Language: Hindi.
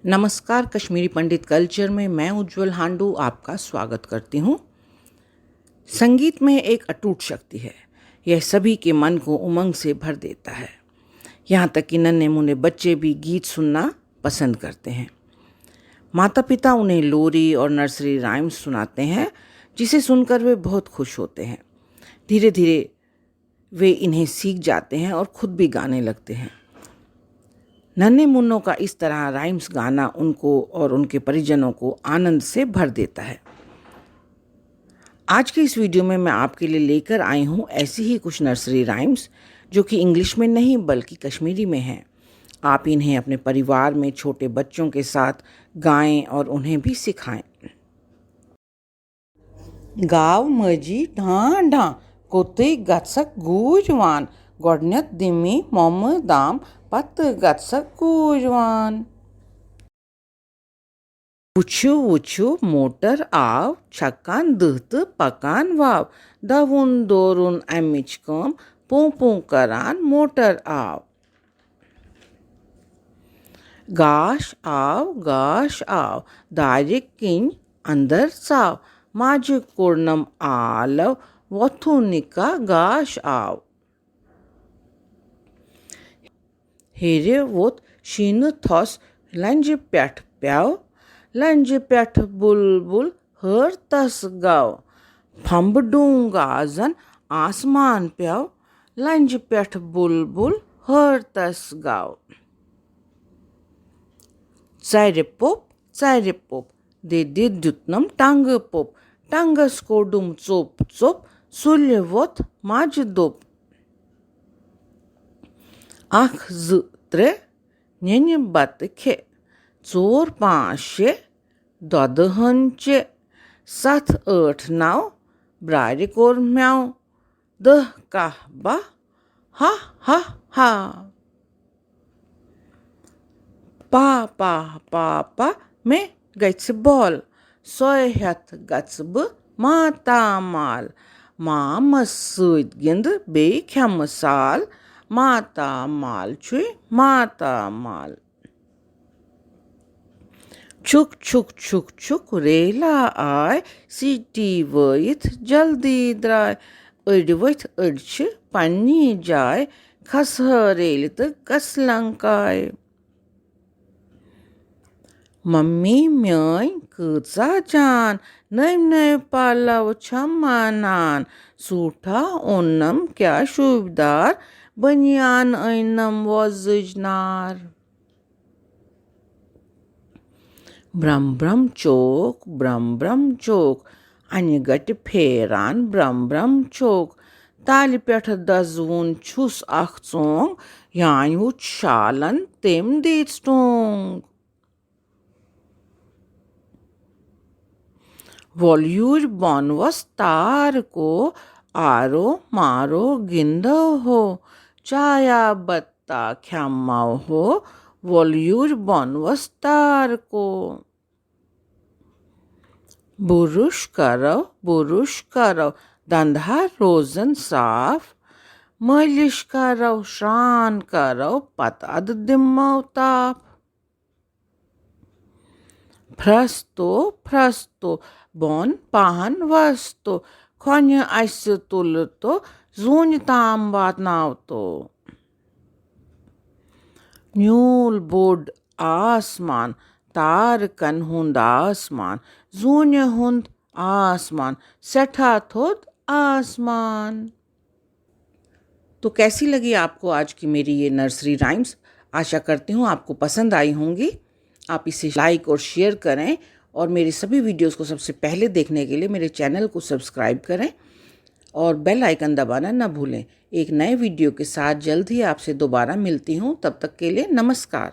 नमस्कार, कश्मीरी पंडित कल्चर में मैं उज्जवल हांडू आपका स्वागत करती हूँ। संगीत में एक अटूट शक्ति है। यह सभी के मन को उमंग से भर देता है। यहाँ तक कि नन्हे मुन्ने बच्चे भी गीत सुनना पसंद करते हैं। माता पिता उन्हें लोरी और नर्सरी राइम्स सुनाते हैं, जिसे सुनकर वे बहुत खुश होते हैं। धीरे धीरे वे इन्हें सीख जाते हैं और खुद भी गाने लगते हैं। नन्हे मुन्नों का इस तरह राइम्स गाना उनको और उनके परिजनों को आनंद से भर देता है। आज के इस वीडियो में मैं आपके लिए लेकर आई हूँ ऐसी ही कुछ नर्सरी राइम्स जो कि इंग्लिश में नहीं बल्कि कश्मीरी में हैं। आप इन्हें अपने परिवार में छोटे बच्चों के साथ गाएं और उन्हें भी सिखाएं। गाव मजी ढां ढां कोते गत्सक गूजवान गोडनेत दिमी मोम दाम पत गत्सक गूजवान। वुछु वुछु मोटर आव छक्कान दहत पकान वाव दवुन दोरुन अमिच कम पू पू करान मोटर आव। गाश आव दारिक किन अंदर साव माज कोर्नम आलव वथुनिका गाश आव। हेरे वोत शीन थोस लंज पेठ प्याव लंज पेठ बुलबुल हर तस गाव फम्बडूंग आजन आसमान प्याव लंज पेठ बुलबुल हर तस गाव। चारे पोप दे दुतनम टांग पोप टांगस कोडुम चोप चोप सुल्य वोत माज दोप। आख ज त्रे नेन्य बत खे चोर पाँच शे दद हंचे सात आठ नाव ब्रारे कोर म्याव दह काह बा हा हा हा। पा में गच बॉल सोय हेथ गच ब माता माल मामस सद गिंद बे खेम साल माता माल छुई माता माल। छुक छुक छुक छुक रेला आय सीटी वयथ जल्दी द्राय अड़ वथ अड़ छ पन्नी जाय खस रेल त कसलंकाय। मम्मी म्याय कचा जान नय पालव छमानान सूठा ओनम क्या शुभदार बनियान ऐनम वजनार। ब्रम चोक अन्य गट फेरान ब्रम चोक तालि पेठ दजवुन छुस अख चोंग यान वुच शालन तेम दीत स्टोंग। वॉल्यूर बनवस तार को आरो मारो गिंदो हो चाया बत्ता ख्यामाओ हो वॉल्यूर बनवस तार को। बुरुश करो दंधा रोजन साफ मालिश करो श्रान करो पतद दिम्मो ताप। फ्रस्तो बोन पाहन वस्तो खोन्य अस तुल तो जून ताम वातनाव तो। न्यूल बोड आसमान तार कन हुंद आसमान जून हुंद आसमान सेठा थोद आसमान। तो कैसी लगी आपको आज की मेरी ये नर्सरी राइम्स? आशा करती हूँ आपको पसंद आई होंगी। आप इसे लाइक और शेयर करें और मेरे सभी वीडियोस को सबसे पहले देखने के लिए मेरे चैनल को सब्सक्राइब करें और बेल आइकन दबाना न भूलें। एक नए वीडियो के साथ जल्द ही आपसे दोबारा मिलती हूँ। तब तक के लिए नमस्कार।